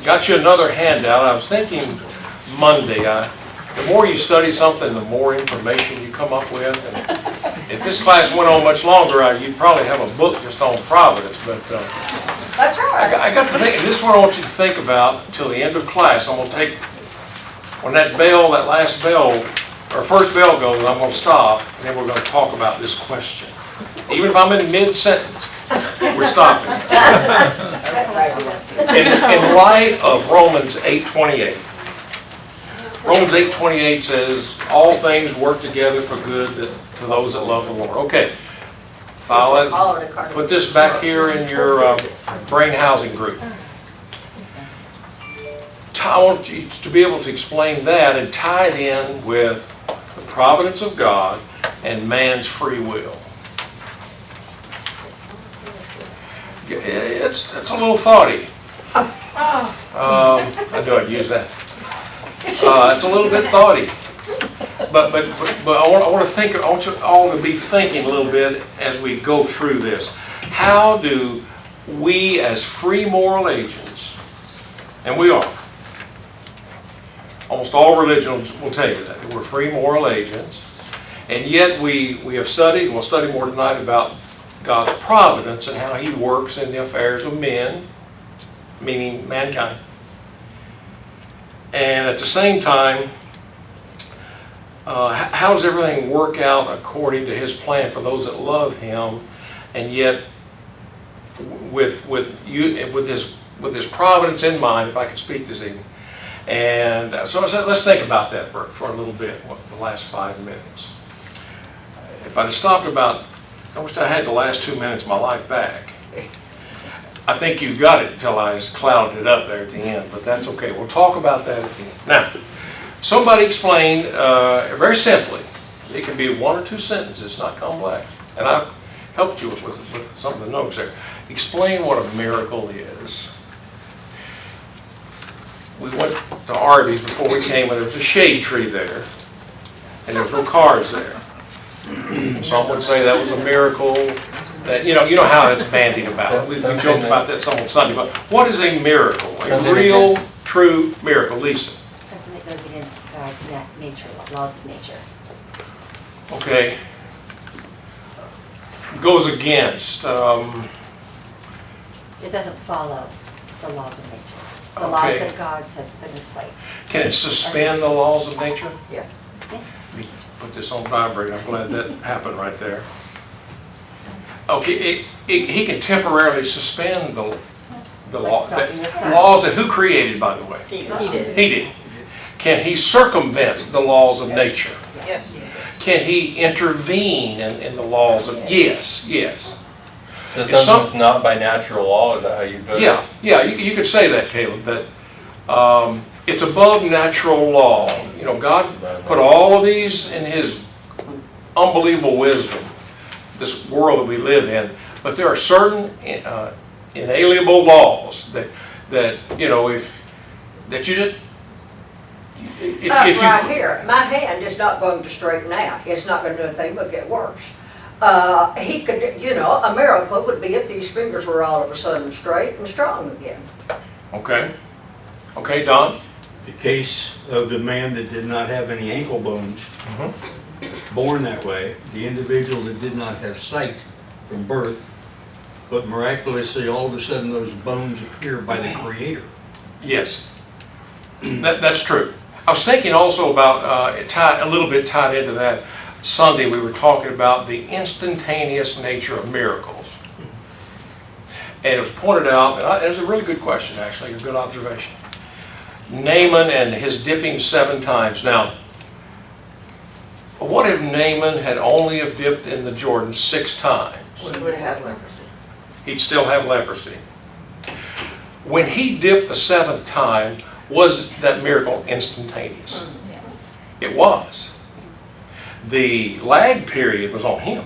Got you another handout. I was thinking Monday, the more you study something, the more information you come up with. And if this class went on much longer, you'd probably have a book just on providence. But That's all right. I got to think, and this is what I want you to think about until the end of class. I'm going to take, when that bell, that last bell, or first bell goes, I'm going to stop, and then we're going to talk about this question. Even if I'm in mid-sentence, we're stopping. In light of Romans 8:28, Romans 8:28 says, all things work together for good to those that love the Lord. Okay, file that, put this back here in your brain housing group. I want you to be able to explain that and tie it in with the providence of God and man's free will. It's a little thoughty. I knew I'd use that. It's a little bit thoughty. But I want you all to be thinking a little bit as we go through this. How do we as free moral agents, and we are, almost all religions will tell you that we're free moral agents, and yet we have studied, and we'll study more tonight about God's providence and how He works in the affairs of men, meaning mankind. And at the same time, how does everything work out according to His plan for those that love Him, and yet with His providence in mind, if I can speak this evening. And so let's think about that for a little bit, the last 5 minutes. If I'd have stopped about, I wish I had the last 2 minutes of my life back. I think you got it until I clouded it up there at the end, but that's okay. We'll talk about that at the end. Now, somebody explained very simply, it can be 1 or 2 sentences, not complex, and I've helped you with some of the notes there. Explain what a miracle is. We went to Arby's before we came, and there was a shade tree there, and there was no cars there. Some would say that was a miracle. That you know how it's bandied about. We joked about that some on Sunday. But what is a miracle? A real, true miracle, Lisa? Something that goes against God's nature, laws of nature. Okay. Goes against. It doesn't follow the laws of nature. The Okay. laws that God has put in place. Can it suspend the laws of nature? Yes. Yeah. Let me put this on vibrate. I'm glad that happened right there. Okay, he can temporarily suspend the law, stopping the sun. laws that who created, by the way? He did. He did. Can he circumvent the laws of nature? Yes. Can he intervene in the laws of? Yes, yes. So something that's not by natural law, is that how you put it? Yeah, you could say that, Caleb, that it's above natural law. You know, God put all of these in His unbelievable wisdom, this world that we live in, but there are certain inalienable laws that you know, if you just Right here, my hand is not going to straighten out. It's not going to do anything but get worse. He could, you know, a miracle would be if these fingers were all of a sudden straight and strong again. Okay, Don. The case of the man that did not have any ankle bones, born that way, the individual that did not have sight from birth, but miraculously all of a sudden those bones appear by the Creator. Yes, that's true. I was thinking also about a little bit tied into that. Sunday we were talking about the instantaneous nature of miracles, and it was pointed out. And it was a really good question, actually, a good observation. Naaman and his dipping 7 times. Now, what if Naaman had only have dipped in the Jordan 6 times? We would have had leprosy. He'd still have leprosy. When he dipped the 7th time, was that miracle instantaneous? It was. The lag period was on him.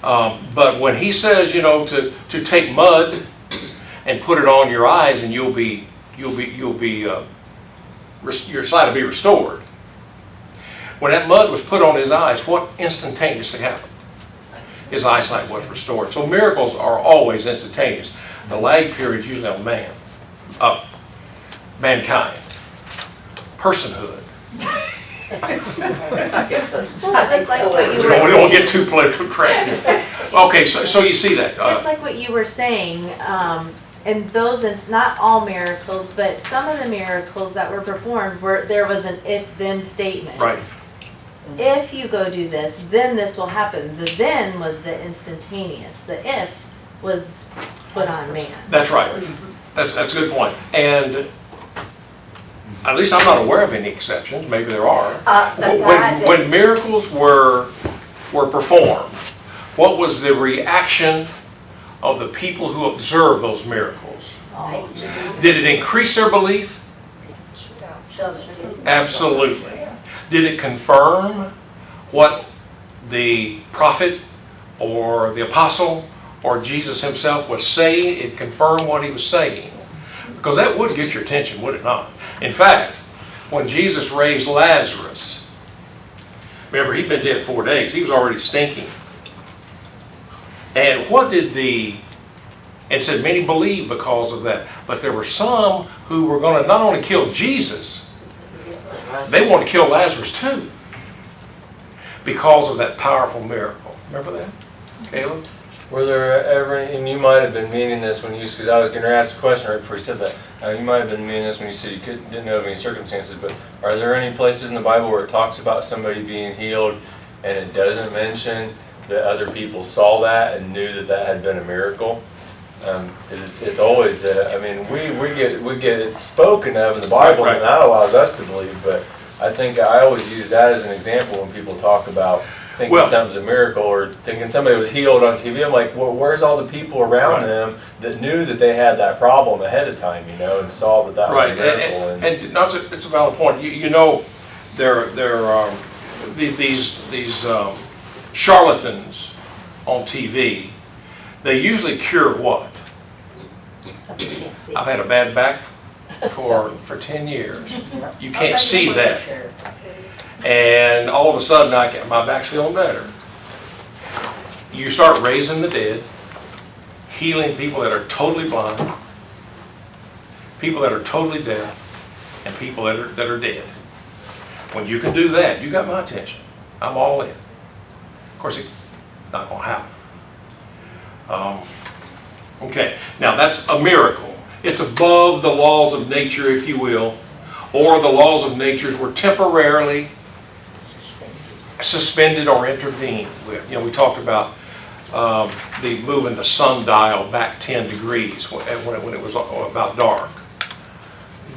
But when he says, you know, to take mud and put it on your eyes, and your sight will be restored. When that mud was put on his eyes, what instantaneously happened? his eyesight was restored. So miracles are always instantaneous. The lag period is usually on mankind, personhood. Well, it's like what you We were don't saying. get too politically correct here. Okay, so you see that. It's like what you were saying, and those, it's not all miracles, but some of the miracles that were performed were, there was an if-then statement. Right. If you go do this, then this will happen. The then was the instantaneous. The if was put on man. That's right. That's a good point. And at least I'm not aware of any exceptions. Maybe there are. The guy that- When miracles were performed, what was the reaction of the people who observed those miracles? Did it increase their belief? Absolutely. Did it confirm what the prophet or the apostle or Jesus himself was saying? It confirmed what he was saying. Because that would get your attention, would it not? In fact, when Jesus raised Lazarus, remember he'd been dead 4 days. He was already stinking. And what did and said many believed because of that. But there were some who were going to not only kill Jesus, they wanted to kill Lazarus too. Because of that powerful miracle. Remember that, Caleb? Were there ever, and you might have been meaning this when you, because I was going to ask the question right before you said that. You might have been meaning this when you said you didn't know of any circumstances, but are there any places in the Bible where it talks about somebody being healed and it doesn't mention that other people saw that and knew that that had been a miracle? It's always that. I mean, we get it spoken of in the Bible, Right. and that allows us to believe. But I think I always use that as an example when people talk about thinking Well- something's a miracle or thinking somebody was healed on TV. I'm like, well, where's all the people around Right. them that knew that they had that problem ahead of time, and saw that that was a Right, miracle? and no, it's a valid point. You know, these charlatans on TV, they usually cure what? Something you can't see. I've had a bad back for 10 years. You can't see that. And all of a sudden, my back's feeling better. You start raising the dead, healing people that are totally blind, people that are totally deaf, and people that are dead. When you can do that, you got my attention. I'm all in. Of course, it's not going to happen. Okay, now that's a miracle. It's above the laws of nature, if you will, or the laws of nature were temporarily suspended or intervened with. You know, we talked about the moving the sundial back 10 degrees when it was about dark.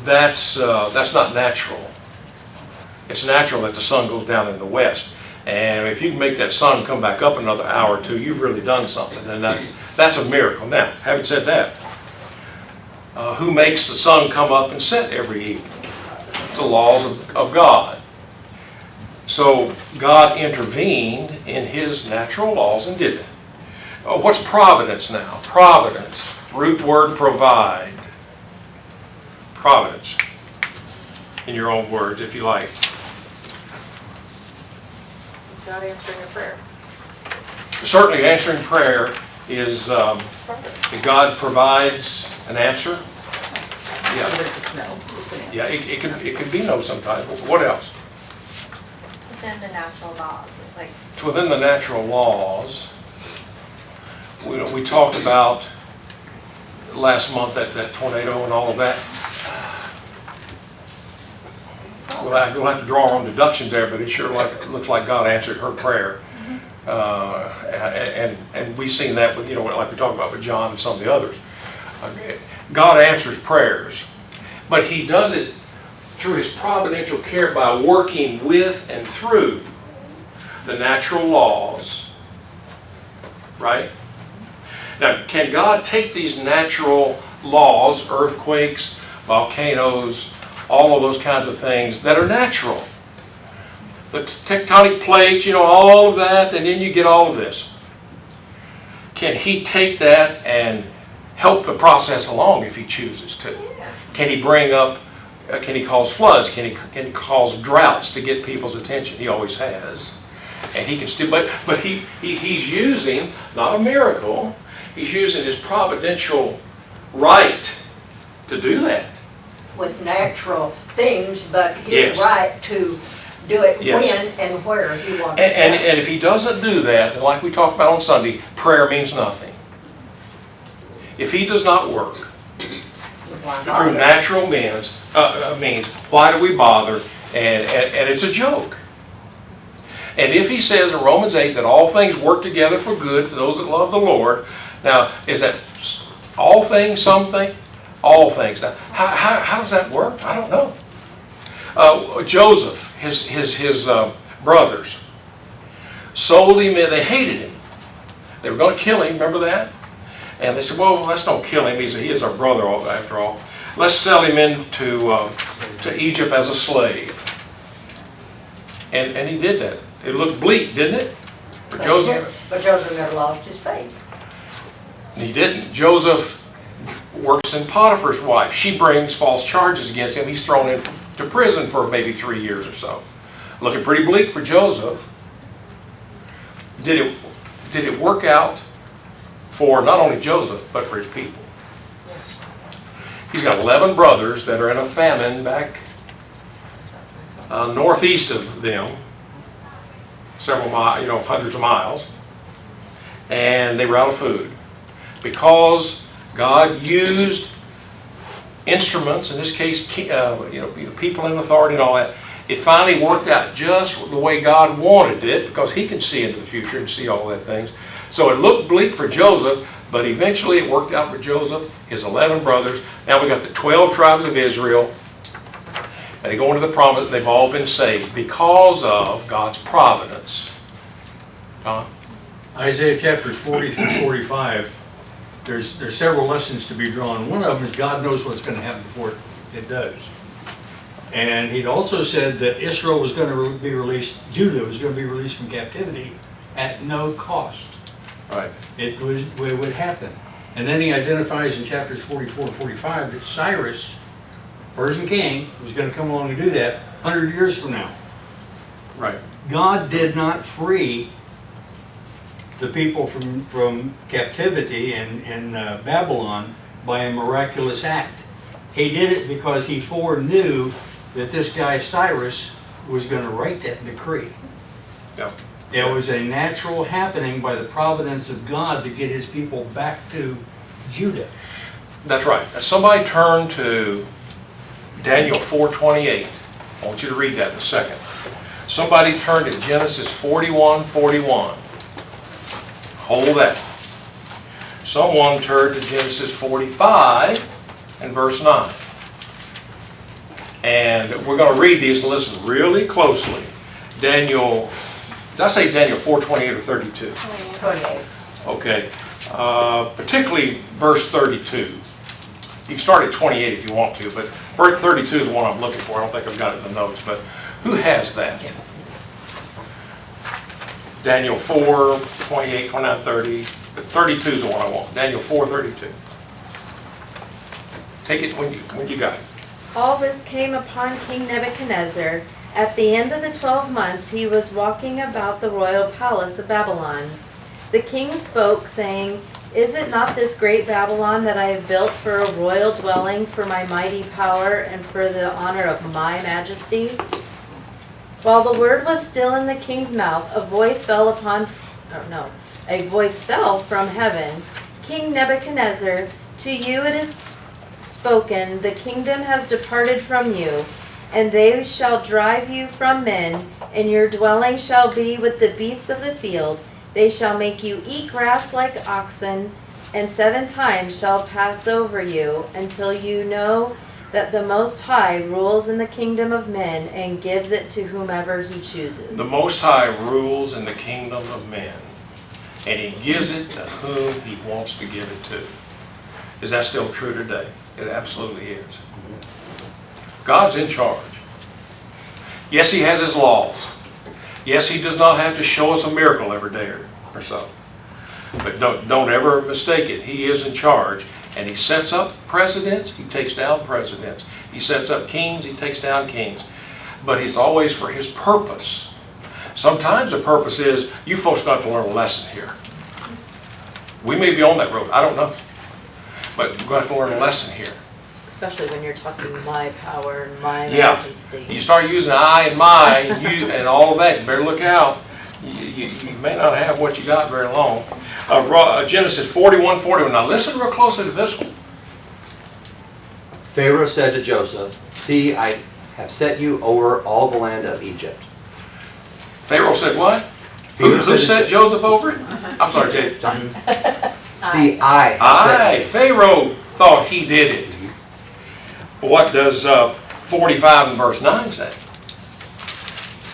That's not natural. It's natural that the sun goes down in the west. And if you can make that sun come back up another hour or two, you've really done something. And that's a miracle. Now, having said that, who makes the sun come up and set every evening? It's the laws of God. So God intervened in his natural laws and did it. What's providence now? Providence, root word provide. Providence, in your own words, if you like. God answering a prayer. Certainly answering prayer is, that God provides an answer. Yeah, Even if it's no, it's an answer. yeah, it could be no sometimes. What else? It's within the natural laws. It's like It's within the natural laws. We talked about last month that tornado and all of that. We'll have to draw our own deductions there, but it sure looks like God answered her prayer. And we've seen that with, like we talked about with John and some of the others. God answers prayers, but he does it through his providential care by working with and through the natural laws, right? Now, can God take these natural laws, earthquakes, volcanoes, all of those kinds of things that are natural? The tectonic plates, all of that, and then you get all of this. Can he take that and help the process along if he chooses to? Can he bring up, can he cause floods? Can he cause droughts to get people's attention? He always has. And he can still, but he's using, not a miracle, he's using his providential right to do that. With natural things, but Yes. his right to do it Yes. when and where he wants And, to. and if he doesn't do that, then like we talked about on Sunday, prayer means nothing. If he does not work through natural means, why do we bother? And it's a joke. And if he says in Romans 8 that all things work together for good to those that love the Lord, now, is that all things, something? All things. Now, how does that work? I don't know. Joseph, his brothers, sold him in. They hated him. They were going to kill him, remember that? And they said, well, let's don't kill him. He said, he is our brother after all. Let's sell him into to Egypt as a slave. And he did that. It looked bleak, didn't it? For Joseph? But Joseph never lost his faith. He didn't. Joseph works in Potiphar's wife. She brings false charges against him. He's thrown into prison for maybe 3 years or so. Looking pretty bleak for Joseph. Did it work out for not only Joseph, but for his people? He's got 11 brothers that are in a famine back northeast of them, several miles, hundreds of miles, and they were out of food. Because God used instruments, in this case, people in authority and all that, it finally worked out just the way God wanted it, because he can see into the future and see all that things. So it looked bleak for Joseph, but eventually it worked out for Joseph, his 11 brothers. Now we got the 12 tribes of Israel, and they go into the promise, they've all been saved because of God's providence. Tom? Isaiah chapters 40 through 45, there's several lessons to be drawn. One of them is God knows what's going to happen before it does. And he'd also said that Israel was going to be released, Judah was going to be released from captivity at no cost. Right. It would happen. And then he identifies in chapters 44 and 45 that Cyrus, Persian king, was going to come along and do that 100 years from now. Right. God did not free the people from captivity in Babylon by a miraculous act. He did it because he foreknew that this guy Cyrus was going to write that decree. Yeah. It was a natural happening by the providence of God to get his people back to Judah. That's right. Somebody turn to Daniel 4:28. I want you to read that in a second. Somebody turn to Genesis 41:41. Hold that. Someone turn to Genesis 45 and verse 9. And we're going to read these and listen really closely. Daniel, did I say Daniel 4:28 or 32? 28. Okay. Particularly verse 32. You can start at 28 if you want to, but verse 32 is the one I'm looking for. I don't think I've got it in the notes, but who has that? Daniel 4, 28, 29, 30. But 32 is the one I want. Daniel 4:32. Take it when you got it. All this came upon King Nebuchadnezzar. At the end of the 12 months, he was walking about the royal palace of Babylon. The king spoke, saying, "Is it not this great Babylon that I have built for a royal dwelling, for my mighty power, and for the honor of my majesty?" While the word was still in the king's mouth, a voice fell from heaven. "King Nebuchadnezzar, to you it is spoken, the kingdom has departed from you, and they shall drive you from men, and your dwelling shall be with the beasts of the field. They shall make you eat grass like oxen, and 7 times shall pass over you, until you know that the Most High rules in the kingdom of men and gives it to whomever he chooses." The Most High rules in the kingdom of men, and he gives it to whom he wants to give it to. Is that still true today? It absolutely is. God's in charge. Yes, he has his laws. Yes, he does not have to show us a miracle every day or so. But don't ever mistake it. He is in charge. And he sets up presidents, he takes down presidents. He sets up kings, he takes down kings. But it's always for his purpose. Sometimes the purpose is, you folks got to learn a lesson here. We may be on that road, I don't know. But we're going to have to learn a lesson here. Especially when you're talking my power and my Yeah. majesty. You start using I and my, and you, and all of that, you better look out. You may not have what you got very long. Genesis 41:41. Now listen real closely to this one. Pharaoh said to Joseph, "See, I have set you over all the land of Egypt." Pharaoh said what? Pharaoh Who said set Joseph over it? I'm sorry, Jay. See, I have set Aye, you. Pharaoh thought he did it. What does 45 and verse 9 say?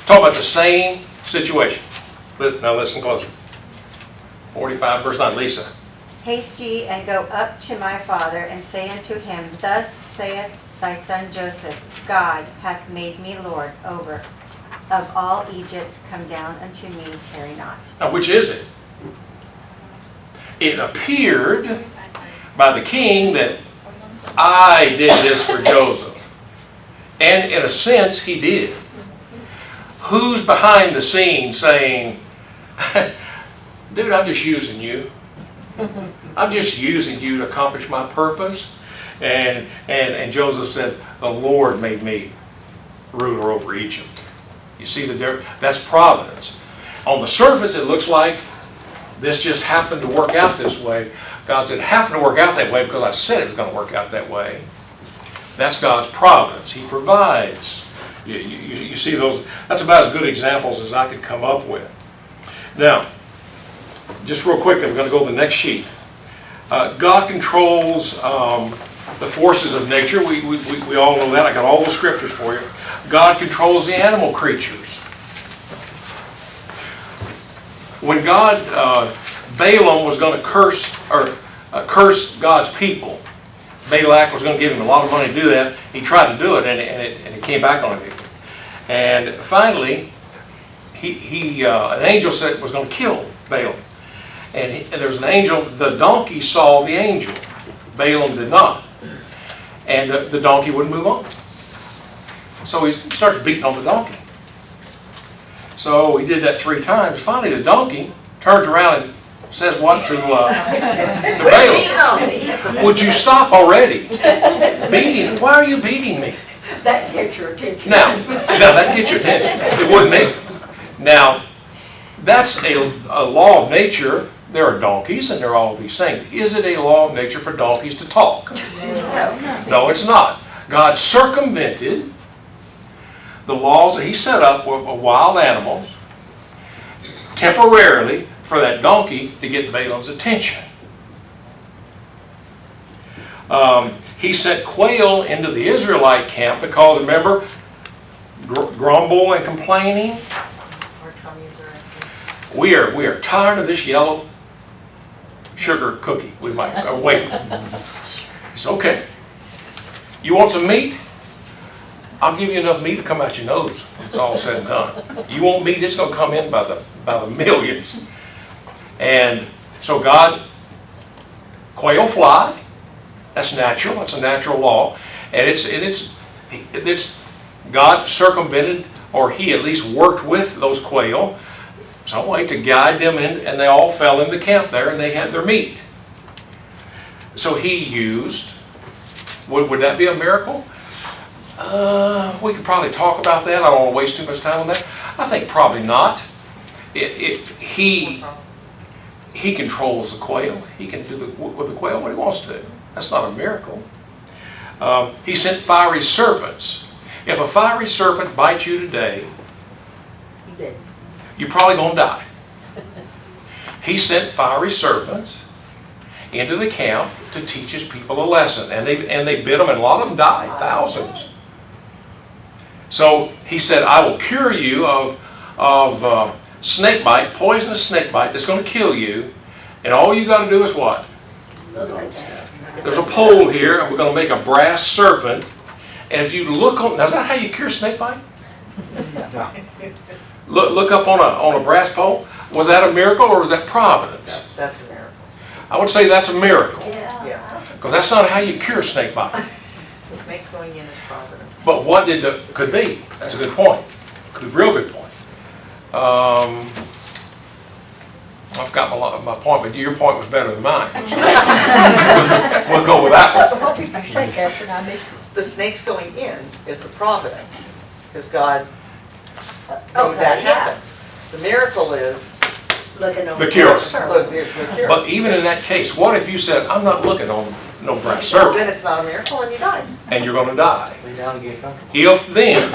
Talk about the same situation. Now listen closer. 45 verse 9, Lisa. Haste ye and go up to my father, and say unto him, Thus saith thy son Joseph, God hath made me Lord over of all Egypt. Come down unto me, tarry not. Now which is it? It appeared by the king that I did this for Joseph. And in a sense, he did. Who's behind the scenes saying, dude, I'm just using you. I'm just using you to accomplish my purpose. And Joseph said, the Lord made me ruler over Egypt. You see the difference? That's providence. On the surface, it looks like this just happened to work out this way. God said, it happened to work out that way because I said it was going to work out that way. That's God's providence. He provides. You see those, that's about as good examples as I could come up with. Now, just real quickly, we're going to go to the next sheet. God controls the forces of nature. We all know that. I got all the scriptures for you. God controls the animal creatures. When God, Balaam was going to curse God's people, Balak was going to give him a lot of money to do that. He tried to do it, and it came back on him. And finally, an angel said was going to kill Balaam. And there was an angel, the donkey saw the angel. Balaam did not. And the donkey wouldn't move on. So he started beating on the donkey. So he did that 3 times. Finally, the donkey turns around and says what to Balaam? Would you stop already? Beating? Why are you beating me? That gets your attention. Now, that gets your attention. It wouldn't me. Now, that's a law of nature. There are donkeys and there are all these things. Is it a law of nature for donkeys to talk? No, it's not. God circumvented the laws that He set up with wild animals temporarily for that donkey to get Balaam's attention. He sent quail into the Israelite camp because, remember, grumble and complaining. Our tummies are empty. We are tired of this yellow sugar cookie, we might say, or wafer. It's okay. You want some meat? I'll give you enough meat to come out your nose when it's all said and done. You want meat, it's going to come in by the millions. And so God, quail fly, that's natural, that's a natural law. And it's God circumvented, or He at least worked with those quail some way to guide them in, and they all fell in the camp there and they had their meat. So He used, would that be a miracle? We could probably talk about that. I don't want to waste too much time on that. I think probably not. He controls the quail. He can do with the quail what He wants to. That's not a miracle. He sent fiery serpents. If a fiery serpent bites you today, You did. you're probably going to die. He sent fiery serpents into the camp to teach His people a lesson. And they bit them, and a lot of them died, thousands. So He said, I will cure you of snake bite, poisonous snake bite that's going to kill you. And all you got to do is what? There's a pole here, and we're going to make a brass serpent. And if you look on, now is that how you cure snake bite? Look up on a brass pole. Was that a miracle or was that providence? That's a miracle. I would say that's a miracle. Yeah. Because that's not how you cure snake bite. The snake's going in as providence. But what could be? That's a good point. Real good point. I've got my point, but your point was better than mine. We'll go with that one. What did you say, Captain? I missed it. The snake's going in is the providence, because God made Okay, that yeah. happen. The miracle is, Looking on The cure. look, is the cure. But even in that case, what if you said, I'm not looking on no brass Well, serpent, then it's not a miracle and you died. and you're gonna die? Lay down and get comfortable. If then,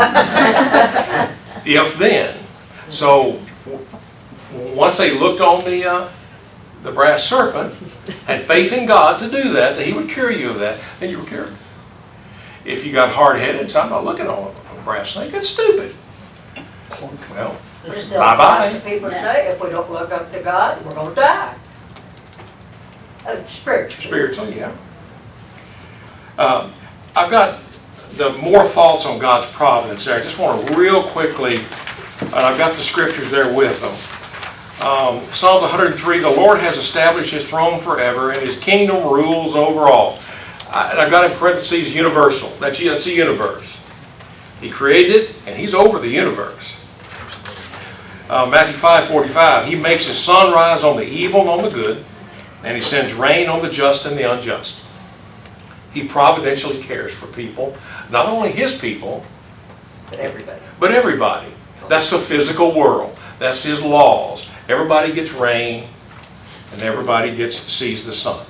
if then. So, once they looked on the brass serpent, had faith in God to do that, that He would cure you of that, then you were cured. If you got hard-headed and said, I'm not looking on a brass snake, that's stupid. Well, It still applies bye-bye. to people today. If we don't look up to God, we're gonna die. Spiritually. Spiritually, yeah. I've got the more thoughts on God's providence there. I just want to real quickly, and I've got the scriptures there with them. Psalm 103, the Lord has established His throne forever, and His kingdom rules over all. And I've got in parentheses universal. That's the universe. He created it, and He's over the universe. Matthew 5:45, He makes His sun rise on the evil and on the good, and He sends rain on the just and the unjust. He providentially cares for people, not only His people, But everybody. but everybody. That's the physical world. That's His laws. Everybody gets rain, and everybody sees the sun.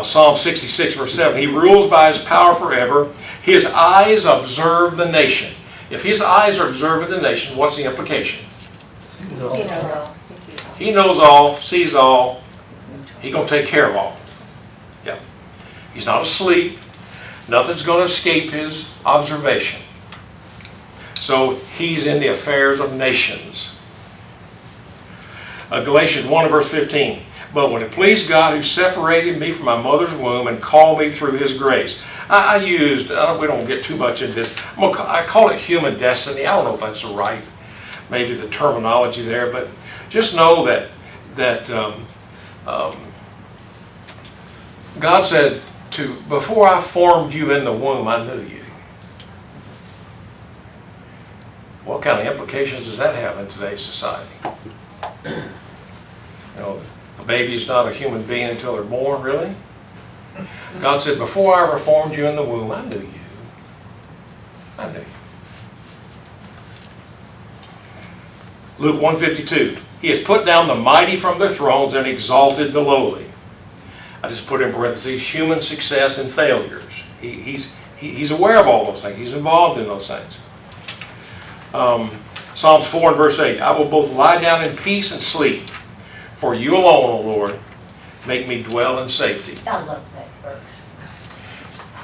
Psalm 66, verse 7, He rules by His power forever. His eyes observe the nation. If His eyes are observing the nation, what's the implication? He knows all. He knows all, sees all. He's going to take care of all. Yeah. He's not asleep. Nothing's going to escape His observation. So He's in the affairs of nations. Galatians 1 verse 15. But when it pleased God who separated me from my mother's womb and called me through His grace. We don't get too much into this. I call it human destiny. I don't know if that's the right, maybe the terminology there, but just know that God said before I formed you in the womb, I knew you. What kind of implications does that have in today's society? You know, a baby's not a human being until they're born, really? God said, before I ever formed you in the womb, I knew you. I knew you. Luke 1:52, He has put down the mighty from their thrones and exalted the lowly. I just put in parentheses, human success and failures. He's aware of all those things. He's involved in those things. Psalms 4 and verse 8, I will both lie down in peace and sleep. For you alone, O Lord, make me dwell in safety. I love that verse.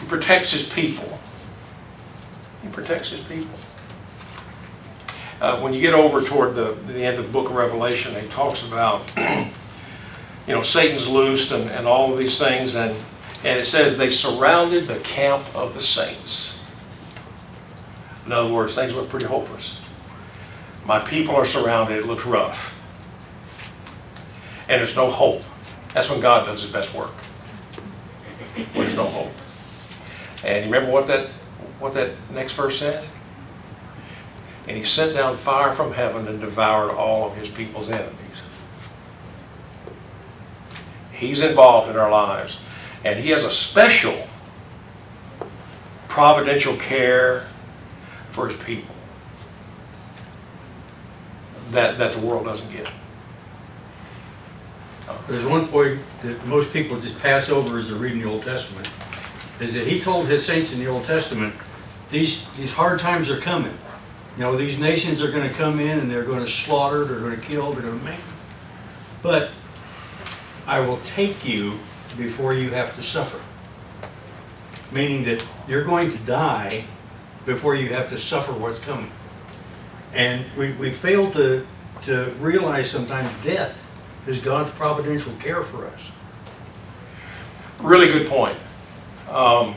He protects His people. He protects His people. When you get over toward the end of the book of Revelation, He talks about, Satan's loosed and all of these things, and it says they surrounded the camp of the saints. In other words, things look pretty hopeless. My people are surrounded, it looks rough. And there's no hope. That's when God does His best work. When there's no hope. And you remember what that next verse says? And He sent down fire from heaven and devoured all of His people's enemies. He's involved in our lives. And He has a special providential care for His people that the world doesn't get. There's one point that most people just pass over as they're reading the Old Testament, is that He told His saints in the Old Testament, these hard times are coming. These nations are going to come in and they're going to slaughter, they're going to kill, they're going to make. But I will take you before you have to suffer. Meaning that you're going to die before you have to suffer what's coming. And we fail to realize sometimes death is God's providential care for us. Really good point. And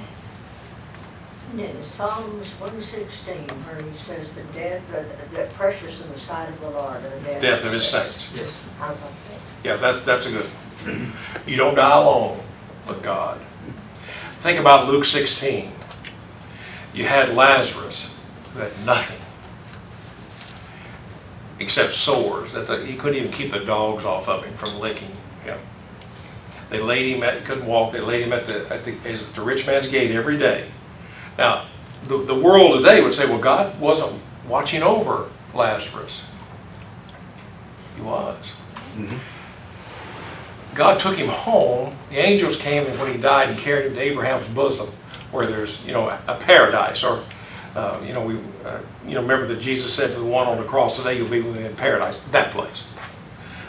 in Psalms 116, where He says the precious in the sight of the Lord are the Death of His saints. Yes. I love that. Yeah, that's a good. You don't die alone with God. Think about Luke 16. You had Lazarus who had nothing. except sores. He couldn't even keep the dogs off of him from licking him. They laid him he couldn't walk, they laid him at the rich man's gate every day. Now, the world today would say, well, God wasn't watching over Lazarus. He was. Mhm. God took him home. The angels came and when he died and carried him to Abraham's bosom, where there's, a paradise. Or, remember that Jesus said to the one on the cross, today you'll be with me in paradise. That place.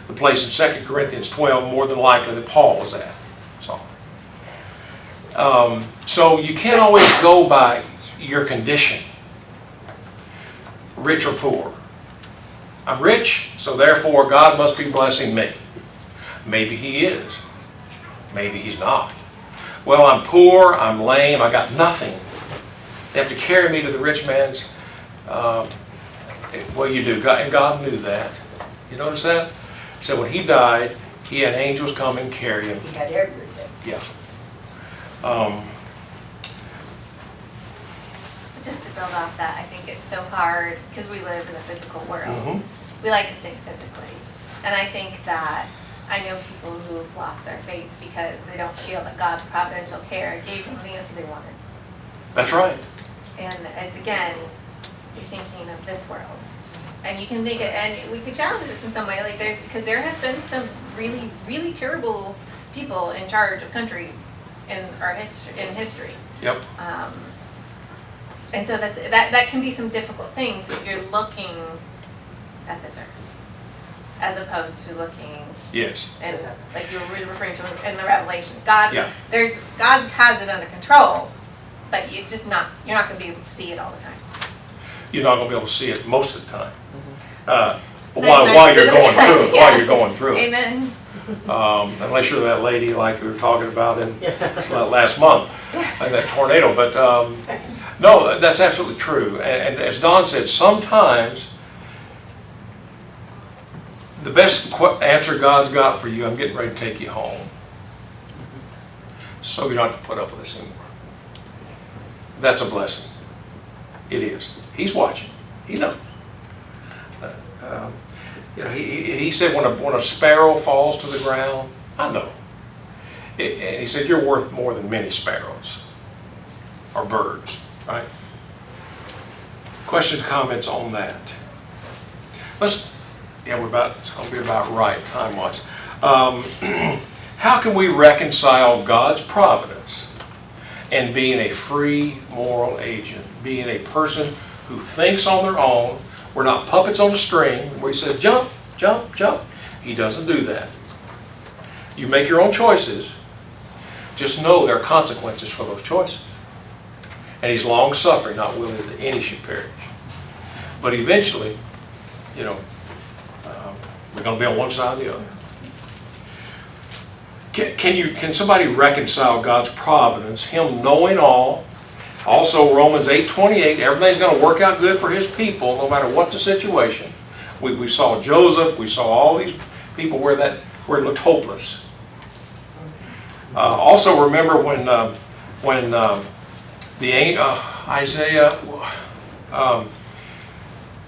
The place in 2 Corinthians 12, more than likely that Paul was at. So you can't always go by your condition, rich or poor. I'm rich, so therefore God must be blessing me. Maybe He is. Maybe He's not. Well, I'm poor, I'm lame, I got nothing. They have to carry me to the rich man's. Well, you do, and God knew that. You notice that? So when He died, He had angels come and carry Him. He had everything. Yeah. Just to build off that, I think it's so hard because we live in a physical world. Mhm. We like to think physically. And I think that I know people who've lost their faith because they don't feel that God's providential care gave them the answer they wanted. That's right. And it's again, you're thinking of this world. And you can think, and we could challenge this in some way, like because there have been some really, really terrible people in charge of countries in our history. Yep. And so that can be some difficult things if you're looking at this earth, as opposed to looking, Yes. and like you were really referring to in the Revelation. God has it under control, but it's just not. You're not going to be able to see it all the time. You're not going to be able to see it most of the time. So While you're that's going right, through it. yeah. While you're going through it. Amen. Unless you're that lady like we were talking about in last month, and that tornado. But no, that's absolutely true. And as Don said, sometimes the best answer God's got for you, I'm getting ready to take you home, so you don't have to put up with this anymore. That's a blessing. It is. He's watching. He knows. He said when a sparrow falls to the ground, I know. And he said, you're worth more than many sparrows or birds, right? Questions, comments on that? It's going to be about right time-wise. How can we reconcile God's providence and being a free moral agent, being a person who thinks on their own? We're not puppets on a string where He says, jump, jump, jump. He doesn't do that. You make your own choices. Just know there are consequences for those choices. And He's long-suffering, not willing that any should perish. But eventually, we're going to be on one side or the other. Can somebody reconcile God's providence, Him knowing all? Also, Romans 8:28, everything's going to work out good for His people, no matter what the situation. We saw Joseph, we saw all these people where it looked hopeless. Also, remember when Isaiah,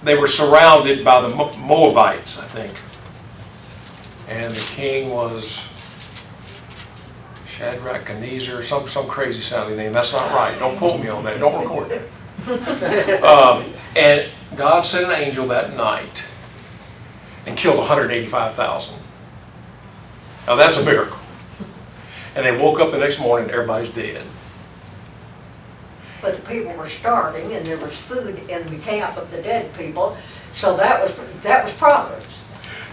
they were surrounded by the Moabites, I think, and the king was Shadrach, Ebenezer, some crazy sounding name. That's not right. Don't quote me on that. Don't record that. And God sent an angel that night and killed 185,000. Now that's a miracle. And they woke up the next morning and everybody's dead. But the people were starving and there was food in the camp of the dead people, so that was providence.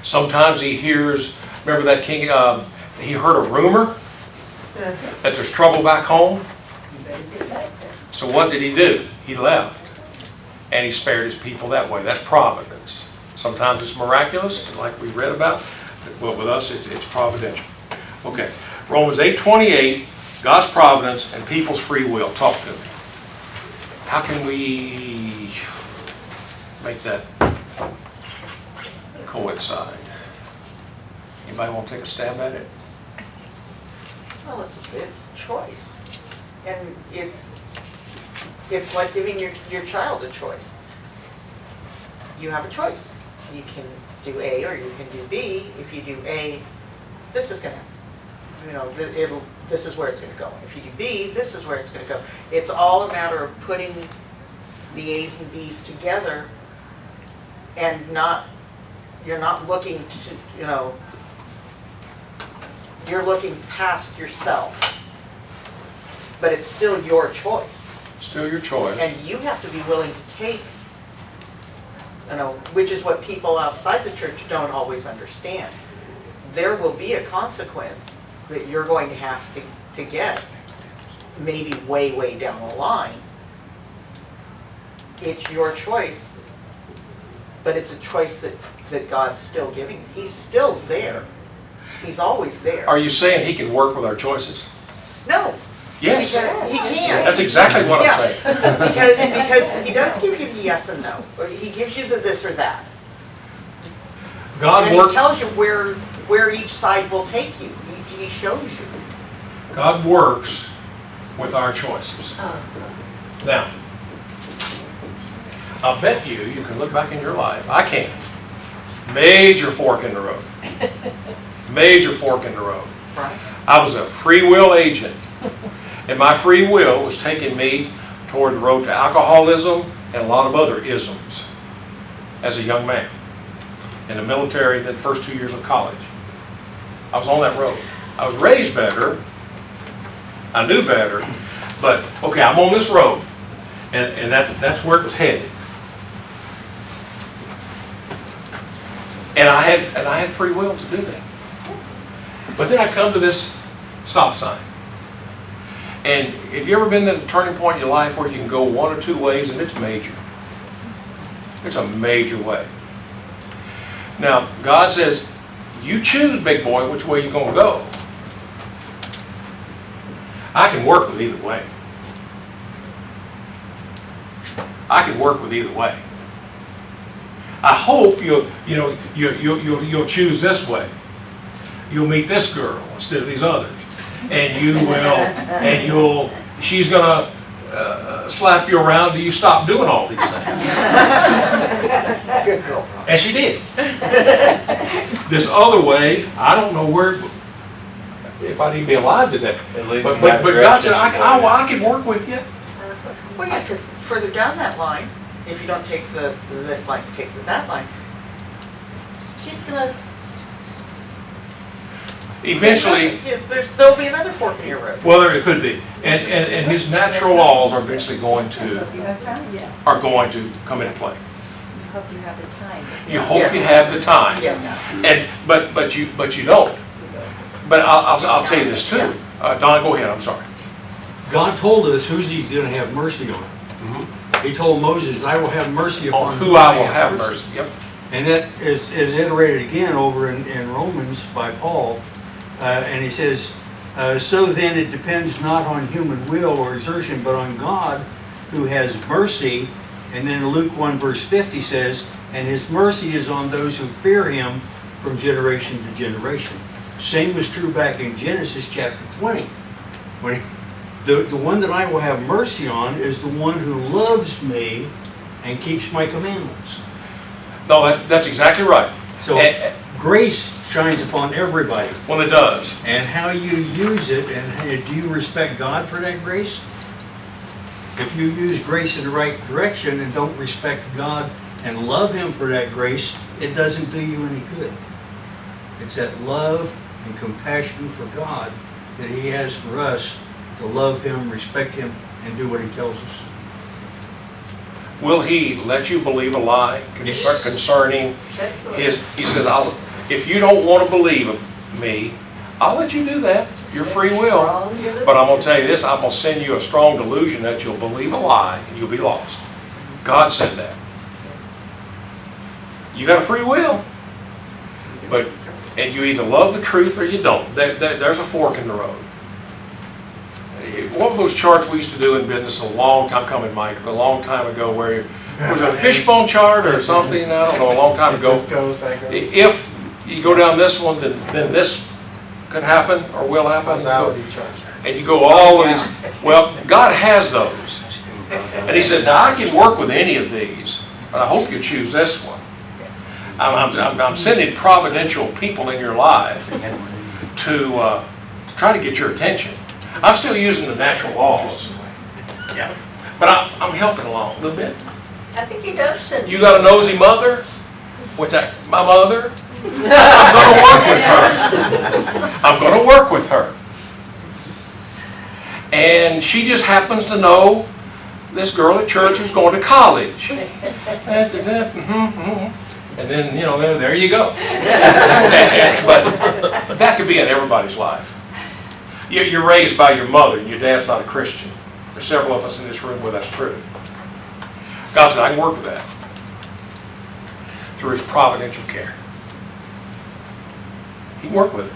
Sometimes he hears, remember that king, he heard a rumor that there's trouble back home. You better get back there. So what did he do? He left. And he spared his people that way. That's providence. Sometimes it's miraculous, like we read about, but with us it's providential. Okay, Romans 8:28, God's providence and people's free will. Talk to me. How can we make that coincide? Anybody want to take a stab at it? Well, it's choice. And it's like giving your child a choice. You have a choice. you can do A or you can do B. If you do A, this is gonna, this is where it's gonna go. If you do B, this is where it's gonna go. It's all a matter of putting the A's and B's together and you're not looking to, you're looking past yourself. But it's still your choice. Still your choice. And you have to be willing to take, which is what people outside the church don't always understand. There will be a consequence that you're going to have to get, maybe way, way down the line. It's your choice, but it's a choice that God's still giving. He's still there. He's always there. Are you saying he can work with our choices? No. Yes. He can. That's exactly what Yeah. I'm saying. Because he does give you the yes and no, or he gives you the this or that. God And he works. tells you where each side will take you. He shows you. God works with our choices. Now, I'll bet you can look back in your life. I can. Major fork in the road. Major fork in the road. Right. I was a free will agent. And my free will was taking me toward the road to alcoholism and a lot of other isms as a young man. In the military, the first 2 years of college. I was on that road. I was raised better. I knew better. But, okay, I'm on this road. And that's where it was headed. And I had free will to do that. But then I come to this stop sign. And have you ever been at a turning point in your life where you can go one or two ways and it's major? It's a major way. Now, God says, you choose, big boy, which way you're going to go. I can work with either way. I can work with either way. I hope you'll choose this way. You'll meet this girl instead of these others. And she's gonna slap you around till you stop doing all these things. Good girl. And she did. This other way, I don't know if I'd even be alive today. It leads But in that God said, direction. I can work with you. Well, yeah, because further down that line, if you don't take this line, you take that line, he's gonna. Eventually, There'll be another fork in your road. well, there it could be. And his natural laws are eventually going to come into play. Hope you have the time. You hope you have the time. Yes. But you don't. But I'll tell you this too. Don, go ahead, I'm sorry. God told us who's he's going to have mercy on. He told Moses, I will have mercy upon On who I will have mercy. Yep. And that is iterated again over in Romans by Paul. And he says, so then it depends not on human will or exertion, but on God who has mercy. And then Luke 1 verse 50 says, and his mercy is on those who fear him from generation to generation. Same was true back in Genesis chapter 20. When the one that I will have mercy on is the one who loves me and keeps my commandments. No, that's exactly right. So grace shines upon everybody. Well, it does. And how you use it, and do you respect God for that grace? If you use grace in the right direction and don't respect God and love him for that grace, it doesn't do you any good. It's that love and compassion for God that he has for us to love him, respect him, and do what he tells us. Will he let you believe a lie concerning his? He says, if you don't want to believe me, I'll let you do that. Your free will. But I'm going to tell you this, I'm going to send you a strong delusion that you'll believe a lie and you'll be lost. God said that. You got a free will. And you either love the truth or you don't. There's a fork in the road. What were those charts we used to do in business a long time coming, Mike? A long time ago, where was it a fishbone chart or something? I don't know. A long time ago. This goes, that goes. If you go down this one, then this could happen or will happen. Causality charts. And you go all of these. Well, God has those. And he said, now I can work with any of these, but I hope you choose this one. I'm sending providential people in your life to try to get your attention. I'm still using the natural laws. Yeah. But I'm helping along a little bit. I think he does send. You got a nosy mother? What's that? My mother? I'm gonna work with her. I'm gonna work with her. And she just happens to know this girl at church who's going to college. And then, you know, there you go. But that could be in everybody's life. You're raised by your mother, and your dad's not a Christian. There's several of us in this room where that's true. God said, I can work with that through His providential care. He can work with it.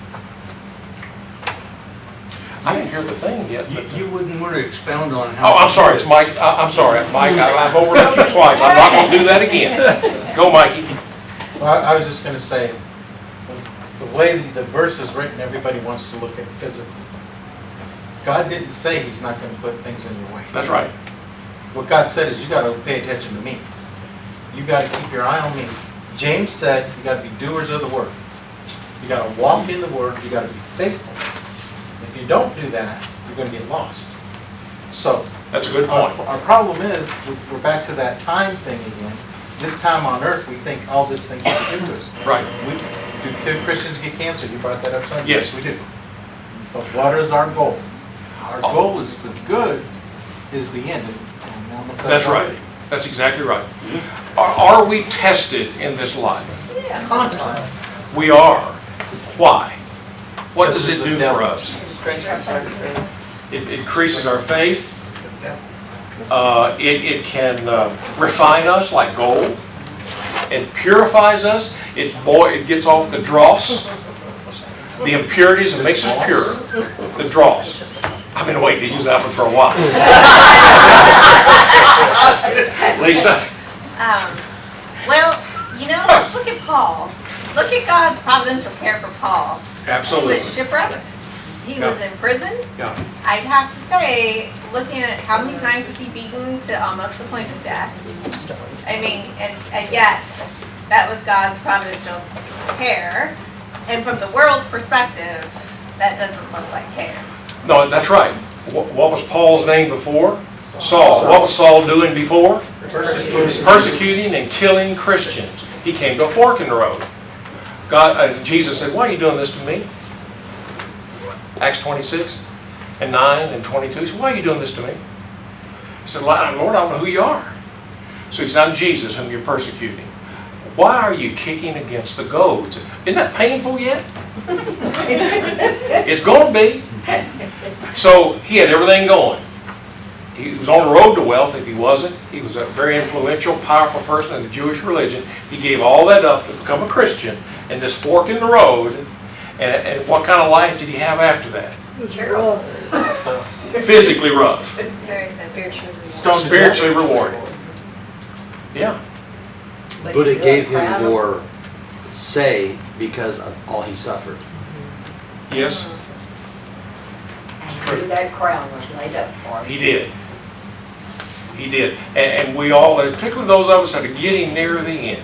I didn't hear the thing yet. But You wouldn't want to expound on how. oh, I'm sorry, it's Mike. I'm sorry, Mike. I've overlooked you twice. I'm not going to do that again. Go, Mikey. Well, I was just gonna say, the way the verse is written, everybody wants to look at physically. God didn't say He's not gonna put things in your way. That's right. What God said is you gotta pay attention to me. You gotta keep your eye on me. James said you gotta be doers of the word. You gotta walk in the word, you gotta be faithful. If you don't do that, you're gonna get lost. So, That's a good point. our problem is, we're back to that time thing again. This time on earth, we think all this thing is good to us. Right. Do Christians get cancer? You brought that up, son? Yes. We do. But what is our goal? Our goal is the good is the end. And almost That's right. That's exactly right. Are we tested in this life? Yeah. Constantly. We are. Why? What does it do for us? It increases our faith. It can refine us like gold. It purifies us. It gets off the dross, the impurities, and makes us pure. The dross. I've been waiting to use that one for a while. Lisa? Well, you know, let's look at Paul. Look at God's providential care for Paul. Absolutely. He was shipwrecked. He was in prison. Yeah. I'd have to say, looking at how many times is he beaten to almost the point of death. I mean, and yet, that was God's providential care. And from the world's perspective, that doesn't look like care. No, that's right. What was Paul's name before? Saul. What was Saul doing before? Persecuting and killing Christians. He came to a fork in the road. Jesus said, why are you doing this to me? Acts 26 and 9 and 22. He said, why are you doing this to me? He said, Lord, I don't know who you are. So he said, I'm Jesus whom you're persecuting. Why are you kicking against the goads? Isn't that painful yet? It's going to be. So he had everything going. He was on the road to wealth if he wasn't. He was a very influential, powerful person in the Jewish religion. He gave all that up to become a Christian in this fork in the road. And what kind of life did he have after that? Terrible. Physically rough. Very spiritually. Spiritually rewarded. Yeah. But it gave him more say because of all he suffered. Yes, And that crown was laid up for him. he did. He did. And we all, particularly those of us that are getting near the end,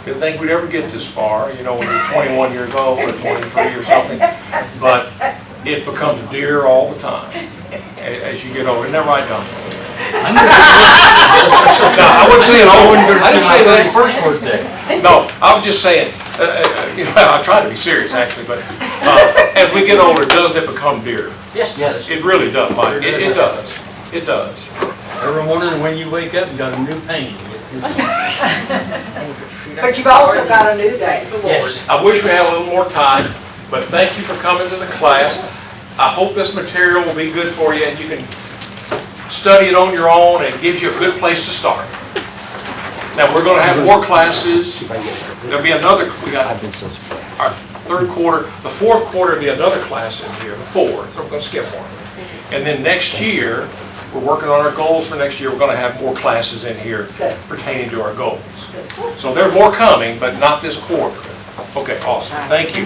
didn't think we'd ever get this far, you know, when you're 21 years old or 23 or something. But it becomes dear all the time as you get older. Isn't that right, Don? No, I wouldn't say it all. I didn't say that. First birthday. No, I was just saying, you know, I try to be serious actually, but as we get older, doesn't it become dear? Yes. It really does, Mike. It does. It does. Every morning when you wake up, you got a new pain. But you've also got a new day. Yes. I wish we had a little more time, but thank you for coming to the class. I hope this material will be good for you and you can study it on your own and it gives you a good place to start. Now, we're going to have more classes. There'll be another, we got our third quarter, the fourth quarter will be another class in here, the fourth, so we're going to skip one. And then next year, we're working on our goals for next year. We're going to have more classes in here pertaining to our goals. So there are more coming, but not this quarter. Okay, awesome. Thank you.